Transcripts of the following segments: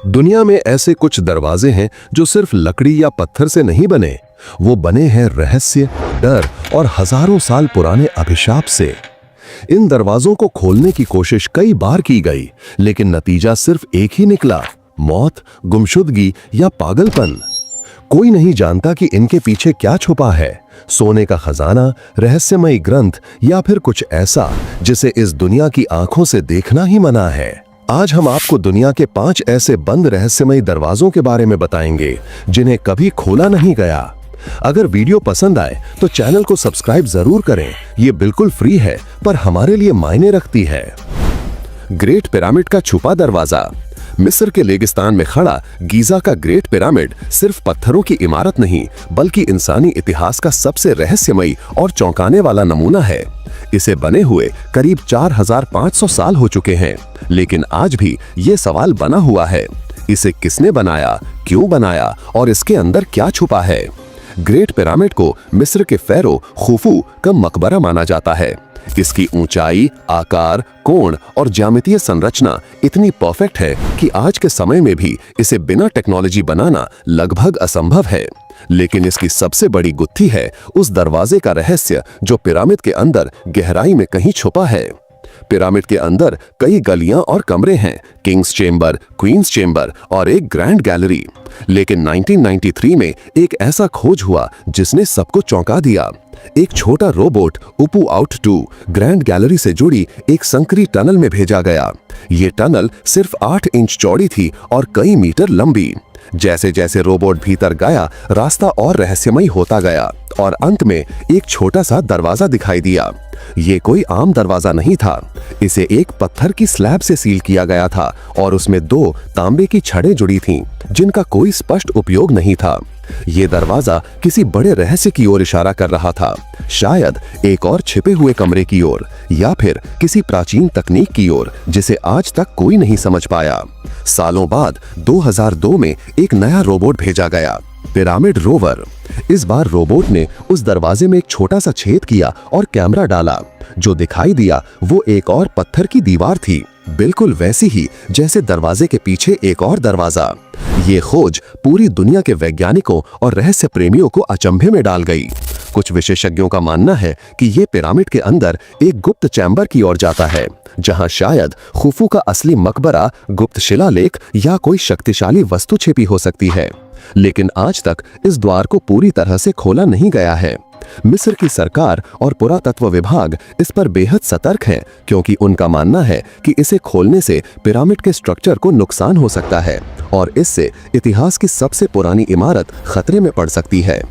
दुनिया में ऐसे कुछ दरवाजे हैं जो सिर्फ लकड़ी या पत्थर से नहीं बने, वो बने हैं रहस्य, डर और हजारों साल पुराने अभिशाप से। इन दरवाजों को खोलने की कोशिश कई बार की गई, लेकिन नतीजा सिर्फ एक ही निकला, मौत, गुमशुदगी या पागलपन। कोई नहीं जानता कि इनके पीछे क्या छुपा है, सोने का खजाना, रहस्यमयी ग्रंथ या फिर कुछ ऐसा जिसे इस दुनिया की आंखों से देखना ही मना है। आज हम आपको दुनिया के 5 ऐसे बंद रहस्यमयी दरवाजों के बारे में बताएंगे जिन्हें कभी खोला नहीं गया। अगर वीडियो पसंद आए तो चैनल को सब्सक्राइब जरूर करें, ये बिल्कुल फ्री है पर हमारे लिए मायने रखती है। ग्रेट पिरामिड का छुपा दरवाजा। मिस्र के रेगिस्तान में खड़ा गीजा का ग्रेट पिरामिड सिर्फ पत्थरों की इमारत नहीं, बल्कि इंसानी इतिहास का सबसे रहस्यमयी और चौंकाने वाला नमूना है। इसे बने हुए करीब 4500 साल हो चुके हैं, लेकिन आज भी ये सवाल बना हुआ है, इसे किसने बनाया, क्यों बनाया और इसके अंदर क्या छुपा है। ग्रेट पिरामिड को मिस्र के फेरो खुफू का मकबरा माना जाता है। इसकी ऊंचाई, आकार, कोण और ज्यामितीय संरचना इतनी परफेक्ट है कि आज के समय में भी इसे बिना टेक्नोलॉजी बनाना लगभग असंभव है। लेकिन इसकी सबसे बड़ी गुत्थी है उस दरवाजे का रहस्य जो पिरामिड के अंदर गहराई में कहीं छुपा है। पिरामिड के अंदर कई गलियां और कमरे हैं, किंग्स चेंबर, क्वींस चेंबर और एक ग्रैंड गैलरी। लेकिन 1993 में एक ऐसा खोज हुआ जिसने सबको चौंका दिया। एक छोटा रोबोट उपू आउट 2 ग्रैंड गैलरी से जुड़ी एक संकरी टनल में भेजा गया। ये टनल सिर्फ 8 इंच चौड़ी थी और कई मीटर लंबी। जैसे जैसे रोबोट भीतर गया, रास्ता और रहस्यमयी होता गया और अंत में एक छोटा सा दरवाजा दिखाई दिया। ये कोई आम दरवाजा नहीं था, इसे एक पत्थर की स्लैब से सील किया गया था और उसमें 2 तांबे की छड़ें जुड़ी थीं, जिनका कोई स्पष्ट उपयोग नहीं था। ये दरवाजा किसी बड़े रहस्य की ओर इशारा कर रहा था, शायद एक और छिपे हुए कमरे की ओर या फिर किसी प्राचीन तकनीक की ओर जिसे आज तक कोई नहीं समझ पाया। सालों बाद 2002 में एक नया रोबोट भेजा गया, पिरामिड रोवर। इस बार रोबोट ने उस दरवाजे में एक छोटा सा छेद किया और कैमरा डाला। जो दिखाई दिया वो एक और पत्थर की दीवार थी, बिल्कुल वैसी ही जैसे दरवाजे के पीछे एक और दरवाजा। ये खोज पूरी दुनिया के वैज्ञानिकों और रहस्य प्रेमियों को अचंभे में डाल गई। कुछ विशेषज्ञों का मानना है कि ये पिरामिड के अंदर एक गुप्त चैम्बर की ओर जाता है, जहां शायद खुफू का असली मकबरा, गुप्त शिलालेख या कोई शक्तिशाली वस्तु छिपी हो सकती है। लेकिन आज तक इस द्वार को पूरी तरह से खोला नहीं गया है। मिस्र की सरकार और पुरातत्व विभाग इस पर बेहद सतर्क हैं, क्योंकि उनका मानना है कि इसे खोलने से पिरामिड के स्ट्रक्चर को नुकसान हो सकता है और इससे इतिहास की सबसे पुरानी इमारत खतरे में पड़ सकती है।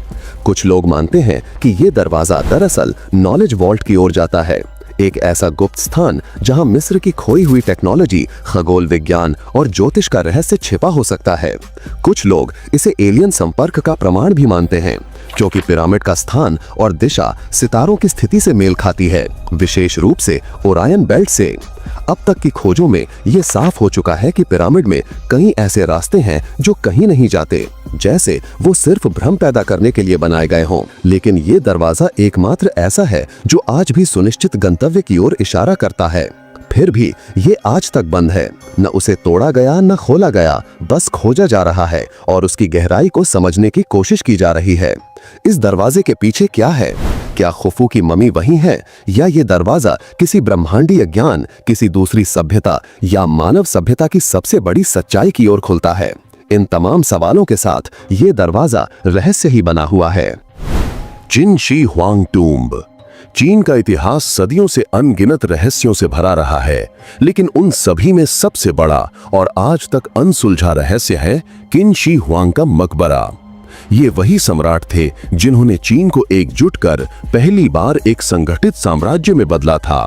कुछ लोग मानते हैं कि ये दरवाजा दरअसल नॉलेज वॉल्ट की ओर जाता है, एक ऐसा गुप्त स्थान जहां मिस्र की खोई हुई टेक्नोलॉजी, खगोल विज्ञान और ज्योतिष का रहस्य छिपा हो सकता है। कुछ लोग इसे एलियन संपर्क का प्रमाण भी मानते हैं, क्योंकि पिरामिड का स्थान और दिशा सितारों की स्थिति से मेल खाती है, विशेष रूप से ओरायन बेल्ट से। अब तक की खोजों में ये साफ हो चुका है कि पिरामिड में कई ऐसे रास्ते हैं जो कहीं नहीं जाते, जैसे वो सिर्फ भ्रम पैदा करने के लिए बनाए गए हों। लेकिन ये दरवाजा एकमात्र ऐसा है जो आज भी सुनिश्चित गंतव्य की ओर इशारा करता है। फिर भी ये आज तक बंद है, न उसे तोड़ा गया न खोला गया, बस खोजा जा रहा है और उसकी गहराई को समझने की कोशिश की जा रही है। इस दरवाजे के पीछे क्या है? क्या खुफू की मम्मी वही है, या ये दरवाजा किसी ब्रह्मांडीय ज्ञान, किसी दूसरी सभ्यता या मानव सभ्यता की सबसे बड़ी सच्चाई की ओर खुलता है? इन तमाम सवालों के साथ ये दरवाजा रहस्य ही बना हुआ है। चिन शी हुआंग टूम्ब। चीन का इतिहास सदियों से अनगिनत रहस्यों से भरा रहा है, लेकिन उन सभी में सबसे बड़ा और आज तक अनसुलझा रहस्य है किन शी हुआंग का मकबरा। ये वही सम्राट थे जिन्होंने चीन को एकजुट कर पहली बार एक संगठित साम्राज्य में बदला था।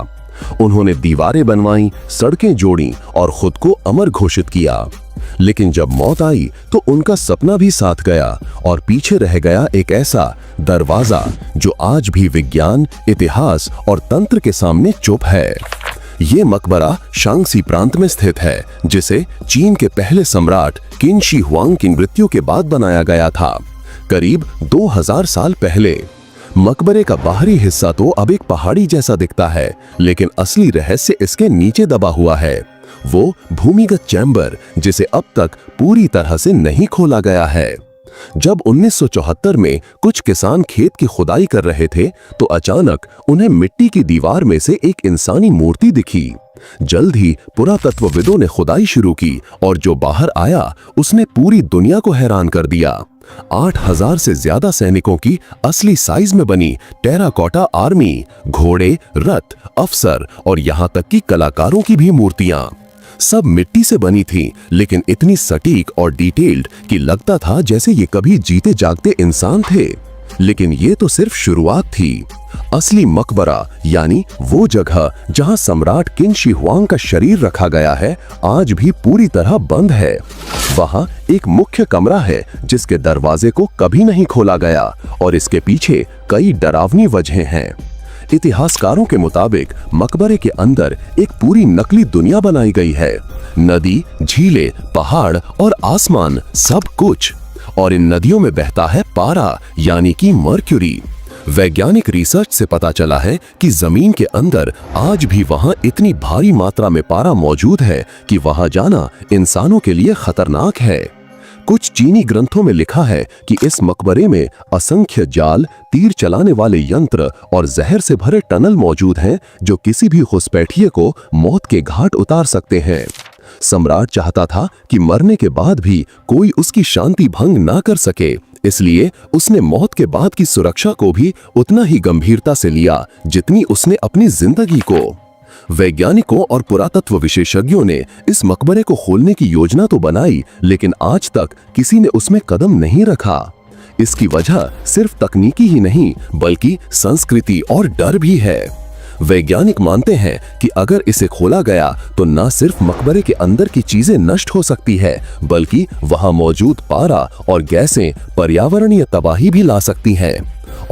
उन्होंने दीवारें बनवाई, सड़कें जोड़ी और खुद को अमर घोषित किया। लेकिन जब मौत आई तो उनका सपना भी साथ गया और पीछे रह गया एक ऐसा दरवाजा जो आज भी विज्ञान, इतिहास और तंत्र के सामने चुप है। ये मकबरा शांगसी प्रांत में स्थित है, जिसे चीन के पहले सम्राट किन शी हुआंग की मृत्यु के बाद बनाया गया था, करीब 2000 साल पहले। मकबरे का बाहरी हिस्सा तो अब एक पहाड़ी जैसा दिखता है, लेकिन असली रहस्य इसके नीचे दबा हुआ है। वो भूमिगत चैम्बर जिसे अब तक पूरी तरह से नहीं खोला गया है। जब 1974 में कुछ किसान खेत की खुदाई कर रहे थे तो अचानक उन्हें मिट्टी की दीवार में से एक इंसानी मूर्ति दिखी। जल्द ही पुरातत्वविदों ने खुदाई शुरू की और जो बाहर आया उसने पूरी दुनिया को हैरान कर दिया। 8000 से ज्यादा सैनिकों की असली साइज में बनी टेराकोटा आर्मी, घोड़े, रथ, अफसर और यहाँ तक कि कलाकारों की भी मूर्तियां सब मिट्टी से बनी थी, लेकिन इतनी सटीक और डिटेल्ड कि लगता था जैसे ये कभी जीते जागते इंसान थे। लेकिन ये तो सिर्फ शुरुआत थी। असली मकबरा यानी वो जगह जहां सम्राट किन शी हुआंग का शरीर रखा गया है आज भी पूरी तरह बंद है। वहां एक मुख्य कमरा है जिसके दरवाजे को कभी नहीं खोला गया और इसके पीछे कई डरावनी वजहें हैं। इतिहासकारों के मुताबिक मकबरे के अंदर एक पूरी नकली दुनिया बनाई गई है। नदी, झीलें, पहाड़ और आसमान सब कुछ, और इन नदियों में बहता है पारा यानी कि मर्क्यूरी। वैज्ञानिक रिसर्च से पता चला है कि जमीन के अंदर आज भी वहां इतनी भारी मात्रा में पारा मौजूद है कि वहां जाना इंसानों के लिए खतरनाक है। कुछ चीनी ग्रंथों में लिखा है कि इस मकबरे में असंख्य जाल, तीर चलाने वाले यंत्र और जहर से भरे टनल मौजूद हैं जो किसी भी घुसपैठिए को मौत के घाट उतार सकते हैं। सम्राट चाहता था कि मरने के बाद भी कोई उसकी शांति भंग ना कर सके, इसलिए उसने मौत के बाद की सुरक्षा को भी उतना ही गंभीरता से लिया जितनी उसने अपनी जिंदगी को। वैज्ञानिकों और पुरातत्व विशेषज्ञों ने इस मकबरे को खोलने की योजना तो बनाई, लेकिन आज तक किसी ने उसमें कदम नहीं रखा। इसकी वजह सिर्फ तकनीकी ही नहीं बल्कि संस्कृति और डर भी है। वैज्ञानिक मानते हैं कि अगर इसे खोला गया तो न सिर्फ मकबरे के अंदर की चीजें नष्ट हो सकती है बल्कि वहां मौजूद पारा और गैसें पर्यावरणीय तबाही भी ला सकती हैं।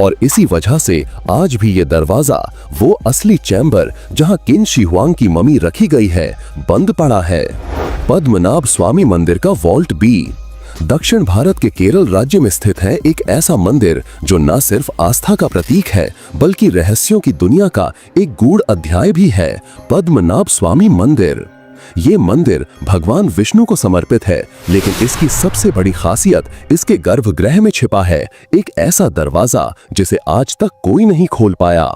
और इसी वजह से आज भी ये दरवाजा, वो असली चैम्बर जहां किन शी हुआंग की ममी रखी गई है, बंद पड़ा है। पद्मनाभ स्वामी मंदिर का वॉल्ट बी दक्षिण भारत के केरल राज्य में स्थित है एक ऐसा मंदिर जो न सिर्फ आस्था का प्रतीक है बल्कि रहस्यों की दुनिया का एक गूढ़ अध्याय भी है। पद्मनाभ स्वामी मंदिर, ये मंदिर भगवान विष्णु को समर्पित है, लेकिन इसकी सबसे बड़ी खासियत इसके गर्भगृह में छिपा है एक ऐसा दरवाजा जिसे आज तक कोई नहीं खोल पाया।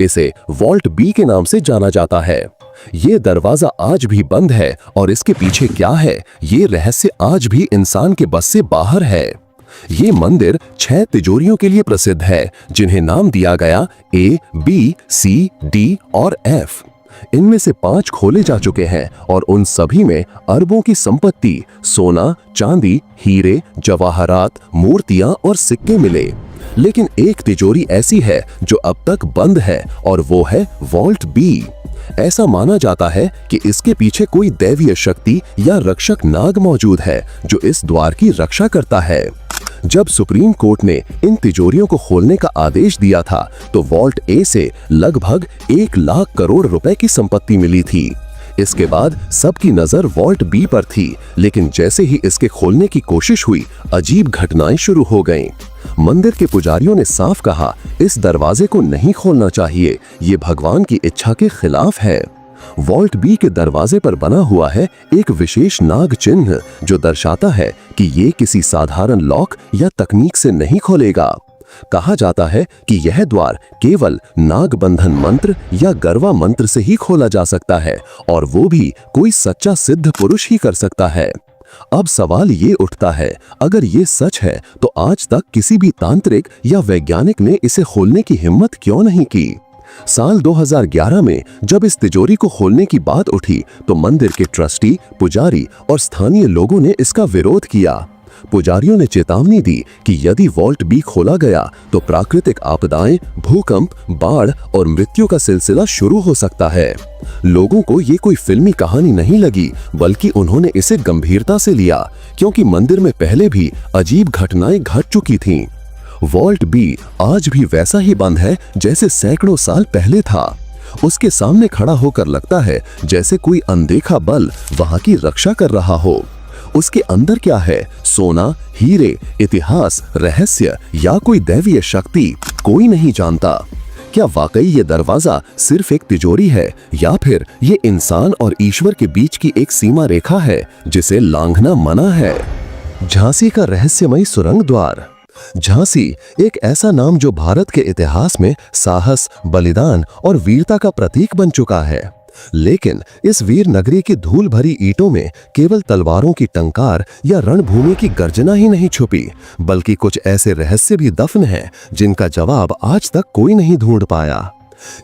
इसे वॉल्ट बी के नाम से जाना जाता है। ये दरवाजा आज भी बंद है और इसके पीछे क्या है ये रहस्य आज भी इंसान के बस से बाहर है। ये मंदिर 6 तिजोरियों के लिए प्रसिद्ध है जिन्हें नाम दिया गया A, B, C, D और F। इनमें से 5 खोले जा चुके हैं और उन सभी में अरबों की संपत्ति, सोना, चांदी, हीरे, जवाहरात, मूर्तियां और सिक्के मिले। लेकिन एक तिजोरी ऐसी है जो अब तक बंद है और वो है वॉल्ट बी। ऐसा माना जाता है कि इसके पीछे कोई दैवीय शक्ति या रक्षक नाग मौजूद है जो इस द्वार की रक्षा करता है। जब सुप्रीम कोर्ट ने इन तिजोरियों को खोलने का आदेश दिया था तो वॉल्ट ए से लगभग 1 लाख करोड़ रुपए की संपत्ति मिली थी। इसके बाद सबकी नजर वॉल्ट बी पर थी, लेकिन जैसे ही इसके खोलने की कोशिश हुई अजीब घटनाएं शुरू हो गईं। मंदिर के पुजारियों ने साफ कहा, इस दरवाजे को नहीं खोलना चाहिए, ये भगवान की इच्छा के खिलाफ है। वॉल्ट बी के दरवाजे पर बना हुआ है एक विशेष नाग चिन्ह जो दर्शाता है कि ये किसी साधारण लॉक या तकनीक से नहीं खोलेगा। कहा जाता है कि यह द्वार केवल नाग बंधन मंत्र या गरवा मंत्र से ही खोला जा सकता है और वो भी कोई सच्चा सिद्ध पुरुष ही कर सकता है। अब सवाल ये उठता है, अगर ये सच है तो आज तक किसी भी तांत्रिक या वैज्ञानिक ने इसे खोलने की हिम्मत क्यों नहीं की? साल 2011 में जब इस तिजोरी को खोलने की बात उठी तो मंदिर के ट्रस्टी, पुजारी और स्थानीय लोगों ने इसका विरोध किया। पुजारियों ने चेतावनी दी कि यदि वॉल्ट बी खोला गया तो प्राकृतिक आपदाएं, भूकंप, बाढ़ और मृत्यु का सिलसिला शुरू हो सकता है। लोगों को ये कोई फिल्मी कहानी नहीं लगी बल्कि उन्होंने इसे गंभीरता से लिया क्योंकि मंदिर में पहले भी अजीब घटनाएं घट चुकी थीं। वॉल्ट बी आज भी वैसा ही बंद है जैसे सैकड़ों साल पहले था। उसके सामने खड़ा होकर लगता है जैसे कोई अनदेखा बल वहां की रक्षा कर रहा हो। उसके अंदर क्या है, सोना, हीरे, इतिहास, रहस्य या कोई दैवीय शक्ति, कोई नहीं जानता। क्या वाकई ये दरवाजा सिर्फ एक तिजोरी है या फिर ये इंसान और ईश्वर के बीच की एक सीमा रेखा है जिसे लांघना मना है? झांसी का रहस्यमयी सुरंग द्वार। झांसी एक ऐसा नाम जो भारत के इतिहास में साहस, बलिदान और वीरता का प्रतीक बन चुका है। लेकिन इस वीर नगरी की धूल भरी ईंटों में केवल तलवारों की टंकार या रणभूमि की गर्जना ही नहीं छुपी, बल्कि कुछ ऐसे रहस्य भी दफन हैं जिनका जवाब आज तक कोई नहीं ढूंढ पाया।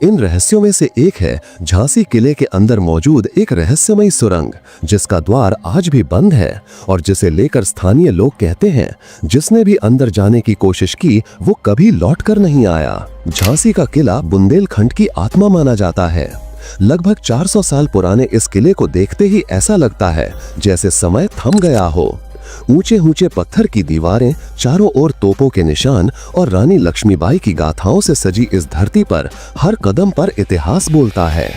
इन रहस्यों में से एक है झांसी किले के अंदर मौजूद एक रहस्यमयी सुरंग, जिसका द्वार आज भी बंद है और जिसे लेकर स्थानीय लोग कहते हैं जिसने भी अंदर जाने की कोशिश की वो कभी लौट कर नहीं आया। झांसी का किला बुंदेलखंड की आत्मा माना जाता है। लगभग 400 साल पुराने इस किले को देखते ही ऐसा लगता है जैसे समय थम गया हो। ऊंचे ऊंचे पत्थर की दीवारें, चारों ओर तोपों के निशान और रानी लक्ष्मीबाई की गाथाओं से सजी इस धरती पर हर कदम पर इतिहास बोलता है।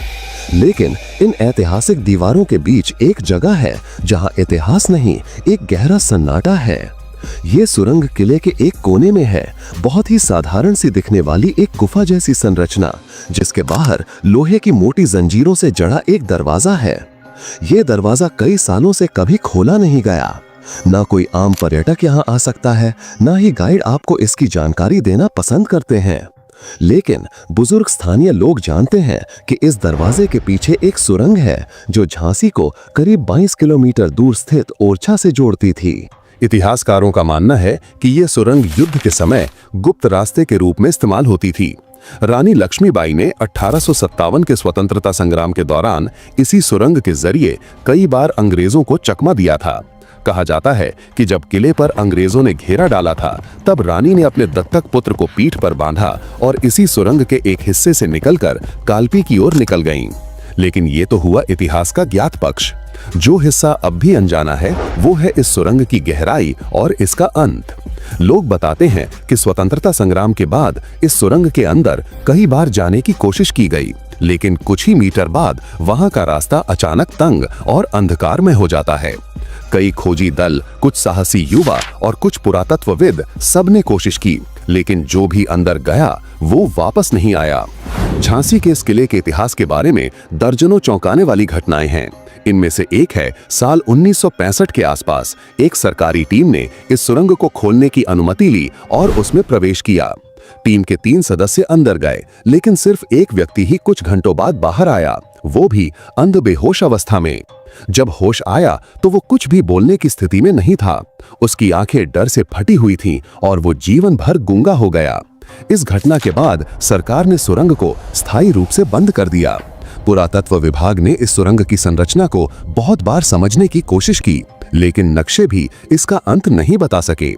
लेकिन इन ऐतिहासिक दीवारों के बीच एक जगह है जहां इतिहास नहीं, एक गहरा सन्नाटा है। ये सुरंग किले के एक कोने में है, बहुत ही साधारण सी दिखने वाली एक गुफा जैसी संरचना, जिसके बाहर लोहे की मोटी जंजीरों से जड़ा एक दरवाजा है। ये दरवाजा कई सालों से कभी खोला नहीं गया। ना कोई आम पर्यटक यहाँ आ सकता है, ना ही गाइड आपको इसकी जानकारी देना पसंद करते हैं। लेकिन बुजुर्ग स्थानीय लोग जानते हैं कि इस दरवाजे के पीछे एक सुरंग है जो झांसी को करीब 22 किलोमीटर दूर स्थित ओरछा से जोड़ती थी। इतिहासकारों का मानना है कि यह सुरंग युद्ध के समय गुप्त रास्ते के रूप में इस्तेमाल होती थी। रानी लक्ष्मीबाई ने 1857 के स्वतंत्रता संग्राम के दौरान इसी सुरंग के जरिए कई बार अंग्रेजों को चकमा दिया था। कहा जाता है कि जब किले पर अंग्रेजों ने घेरा डाला था, तब रानी ने अपने दत्तक पुत्र को पीठ पर बांधा और इसी सुरंग के एक हिस्से से निकलकर कालपी की ओर निकल गईं। लेकिन ये तो हुआ इतिहास का ज्ञात पक्ष। जो हिस्सा अब भी अनजाना है वो है इस सुरंग की गहराई और इसका अंत। लोग बताते हैं कि स्वतंत्रता संग्राम के बाद इस सुरंग के अंदर कई बार जाने की कोशिश की गई, लेकिन कुछ ही मीटर बाद वहां का रास्ता अचानक तंग और अंधकार में हो जाता है। कई खोजी दल, कुछ साहसी युवा और कुछ पुरातत्वविद सबने कोशिश की, लेकिन जो भी अंदर गया वो वापस नहीं आया। झांसी के इस किले के इतिहास के बारे में दर्जनों चौंकाने वाली घटनाएं हैं। इनमें से एक है साल 1965 के आसपास एक सरकारी टीम ने इस सुरंग को खोलने की अनुमति ली और उसमें प्रवेश किया। टीम के 3 सदस्य अंदर गए, लेकिन सिर्फ एक व्यक्ति ही कुछ घंटों बाद बाहर आया, वो भी अंध बेहोश अवस्था में। जब होश आया तो वो कुछ भी बोलने की स्थिति में नहीं था। उसकी आंखें डर से फटी हुई थीं और वो जीवन भर गूंगा हो गया। इस घटना के बाद सरकार ने सुरंग को स्थायी रूप से बंद कर दिया। पुरातत्व विभाग ने इस सुरंग की संरचना को बहुत बार समझने की कोशिश की, लेकिन नक्शे भी इसका अंत नहीं बता सके।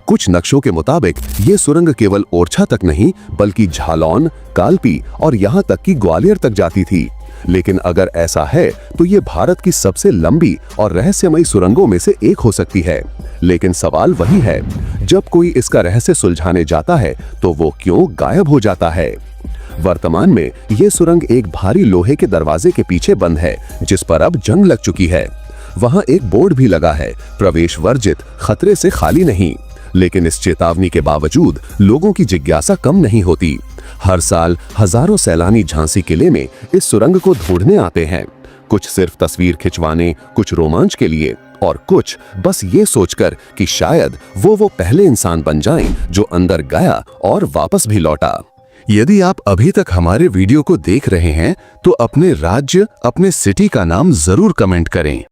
कुछ नक्शों के मुताबिक ये सुरंग केवल ओरछा तक नहीं, बल्कि झालौन, कालपी और यहाँ तक कि ग्वालियर तक जाती थी। लेकिन अगर ऐसा है तो ये भारत की सबसे लंबी और रहस्यमयी सुरंगों में से एक हो सकती है। लेकिन सवाल वही है, जब कोई इसका रहस्य सुलझाने जाता है तो वो क्यों गायब हो जाता है? वर्तमान में ये सुरंग एक भारी लोहे के दरवाजे के पीछे बंद है, जिस पर अब जंग लग चुकी है। वहां एक बोर्ड भी लगा है, प्रवेश वर्जित, खतरे से खाली नहीं। लेकिन इस चेतावनी के बावजूद लोगों की जिज्ञासा कम नहीं होती। हर साल हजारों सैलानी झांसी किले में इस सुरंग को ढूंढने आते हैं, कुछ सिर्फ तस्वीर खिंचवाने, कुछ रोमांच के लिए और कुछ बस ये सोचकर कि शायद वो पहले इंसान बन जाएं जो अंदर गया और वापस भी लौटा। यदि आप अभी तक हमारे वीडियो को देख रहे हैं तो अपने राज्य, अपने सिटी का नाम जरूर कमेंट करें।